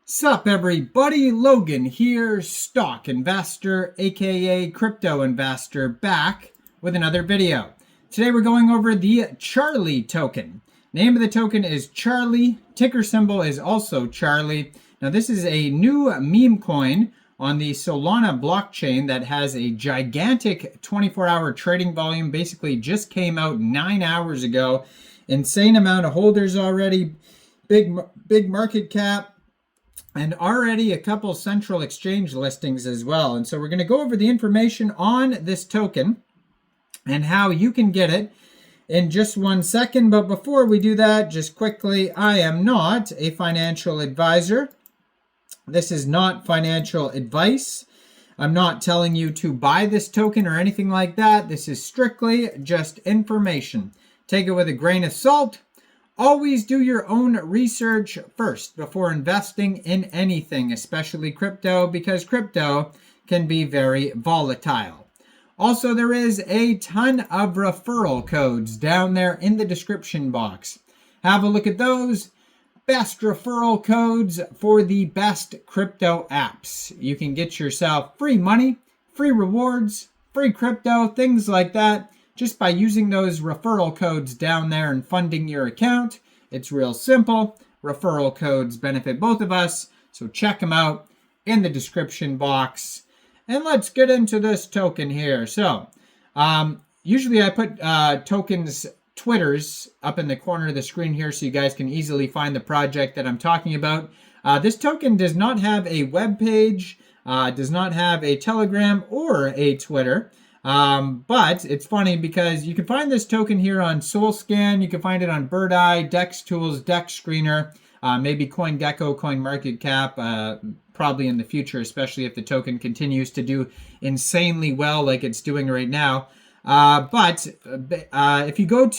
Sup everybody, Logan here, stock investor, aka crypto investor, back with another video. Today we're going over the Charlie token. Name of the token is Charlie, ticker symbol is also Charlie. Now this is a new meme coin on the Solana blockchain that has a gigantic 24-hour trading volume, basically just came out 9 hours ago. Insane amount of holders already, big market cap, and already a couple central exchange listings as well. And so we're going to go over the information on this token and how you can get it in just 1 second. But before we do that, just quickly, I am not a financial advisor. This is not financial advice. I'm not telling you to buy this token or anything like that. This is strictly just information. Take it with a grain of salt. Always do your own research first before investing in anything, especially crypto, because crypto can be very volatile. Also, there is a ton of referral codes down there in the description box. Have a look at those. Best referral codes for the best crypto apps. You can get yourself free money, free rewards, free crypto, things like that, just by using those referral codes down there and funding your account. It's real simple. Referral codes benefit both of us, so check them out in the description box. And let's get into this token here. So, usually I put tokens, Twitters, up in the corner of the screen here so you guys can easily find the project that I'm talking about. This token does not have a web page, does not have a Telegram or a Twitter. But it's funny because you can find this token here on SoulScan, you can find it on Bird Eye, Dex Tools, Dex Screener, maybe CoinGecko, CoinMarketCap, probably in the future, especially if the token continues to do insanely well like it's doing right now. But if you go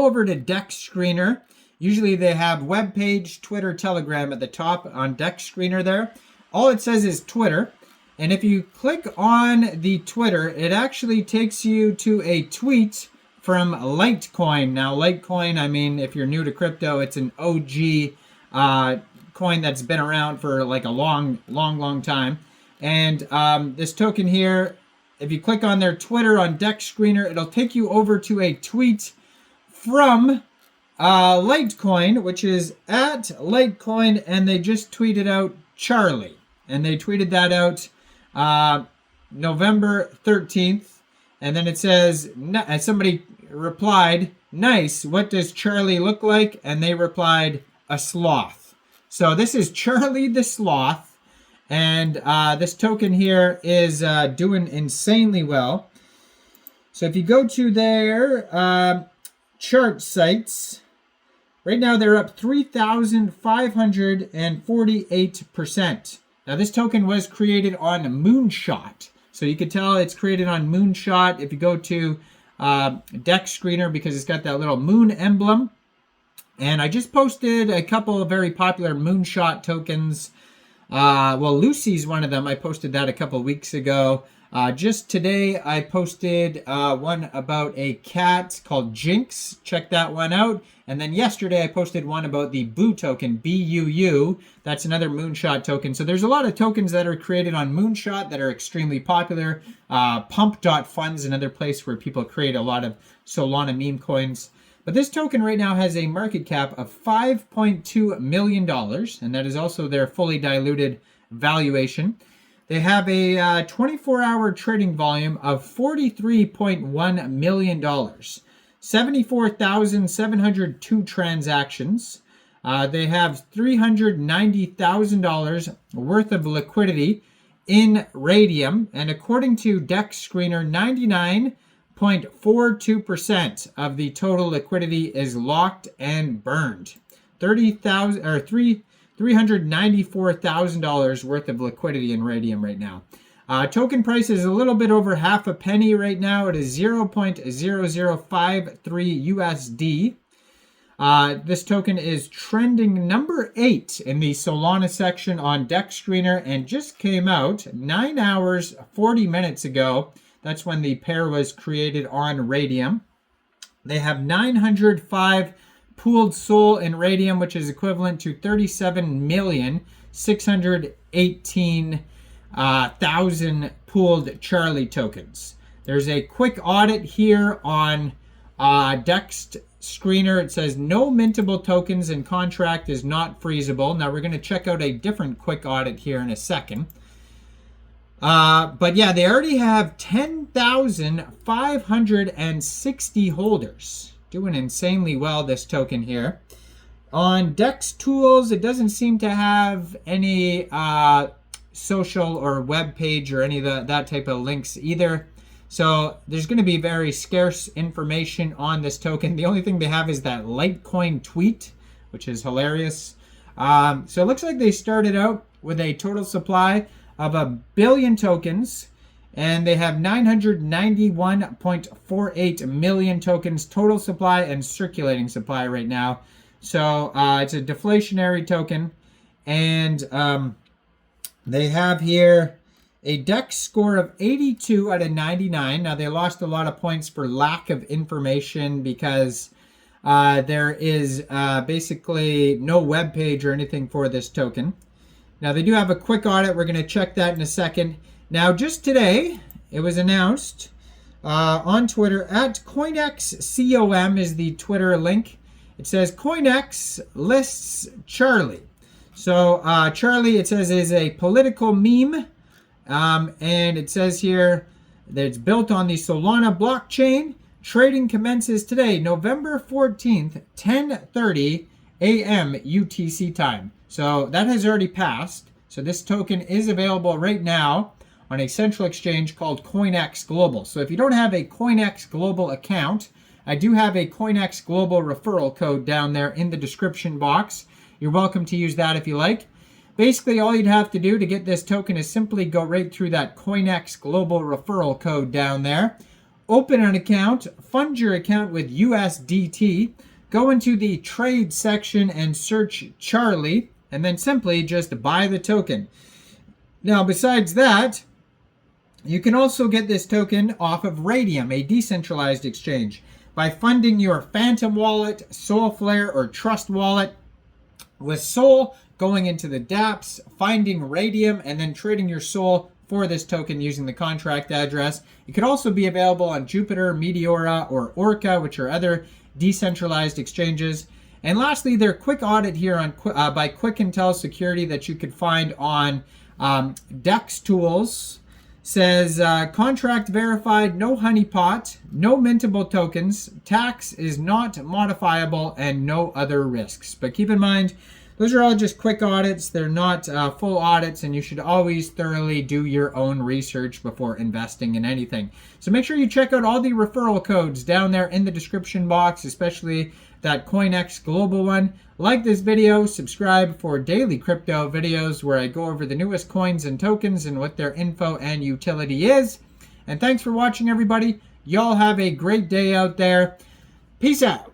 over to Dex Screener, usually they have web page, Twitter, Telegram at the top on Dex Screener there. All it says is Twitter. And if you click on the Twitter, it actually takes you to a tweet from Litecoin. Now, Litecoin, I mean, if you're new to crypto, it's an OG coin that's been around for like a long time. And this token here, if you click on their Twitter on Dex Screener, it'll take you over to a tweet from Litecoin, which is at Litecoin, and they just tweeted out Charlie. And they tweeted that out November 13th, and then it says, somebody replied, "Nice, what does Charlie look like?" And they replied, "A sloth." So this is Charlie the Sloth, and this token here is doing insanely well. So if you go to their chart sites, right now they're up 3,548%. Now, this token was created on Moonshot. So you can tell it's created on Moonshot if you go to Dex Screener because it's got that little moon emblem. And I just posted a couple of very popular Moonshot tokens. Well, Lucy's one of them. I posted that a couple of weeks ago. Just today, I posted one about a cat called Jinx. Check that one out. And then yesterday, I posted one about the Boo token, BUU. That's another Moonshot token. So there's a lot of tokens that are created on Moonshot that are extremely popular. Pump.fund's another place where people create a lot of Solana meme coins. But this token right now has a market cap of $5.2 million. And that is also their fully diluted valuation. They have a 24-hour trading volume of $43.1 million. 74,702 transactions. They have $390,000 worth of liquidity in Raydium. And according to Dex Screener, 99.42% of the total liquidity is locked and burned. $394,000 worth of liquidity in Raydium right now. Token price is a little bit over half a penny right now. It is 0.0053 USD. This token is trending number 8 in the Solana section on Dex Screener and just came out 9 hours, 40 minutes ago. That's when the pair was created on Raydium. They have 905 pooled SOL in Raydium, which is equivalent to 37,618,000 pooled Charlie tokens. There's a quick audit here on Dex Screener. It says no mintable tokens and contract is not freezable. Now we're going to check out a different quick audit here in a second. But yeah, they already have 10,560 holders. Doing insanely well, this token here. On Dex Tools, it doesn't seem to have any social or web page or any of that type of links either. So there's going to be very scarce information on this token. The only thing they have is that Litecoin tweet, which is hilarious. So it looks like they started out with a total supply of 1 billion tokens, and they have 991.48 million tokens total supply and circulating supply right now. So it's a deflationary token, and they have here a DEX score of 82 out of 99. Now, they lost a lot of points for lack of information because there is basically no web page or anything for this token. Now, they do have a quick audit. We're going to check that in a second. Now, just today, it was announced on Twitter at Coinex COM is the Twitter link. It says Coinex lists Charlie. So Charlie, it says, is a political meme. And it says here that it's built on the Solana blockchain. Trading commences today, November 14th, 10:30 a.m. UTC time. So that has already passed. So this token is available right now on a central exchange called Coinex Global. So if you don't have a Coinex Global account, I do have a Coinex Global referral code down there in the description box. You're welcome to use that if you like. Basically, all you'd have to do to get this token is simply go right through that Coinex Global referral code down there. Open an account, fund your account with USDT, go into the trade section and search Charlie, and then simply just buy the token. Now, besides that, you can also get this token off of Raydium, a decentralized exchange, by funding your Phantom wallet, Solflare, or Trust wallet with SOL, going into the dApps, finding Raydium, and then trading your SOL for this token using the contract address. It could also be available on Jupiter, Meteora, or Orca, which are other decentralized exchanges. And lastly, their quick audit here on by Quick Intel Security that you could find on Dex Tools says contract verified, no honeypot, no mintable tokens, tax is not modifiable, and no other risks. But keep in mind, those are all just quick audits. They're not full audits, and you should always thoroughly do your own research before investing in anything. So make sure you check out all the referral codes down there in the description box, especially that Coinex Global one. Like this video, subscribe for daily crypto videos where I go over the newest coins and tokens and what their info and utility is. And thanks for watching, everybody. Y'all have a great day out there. Peace out.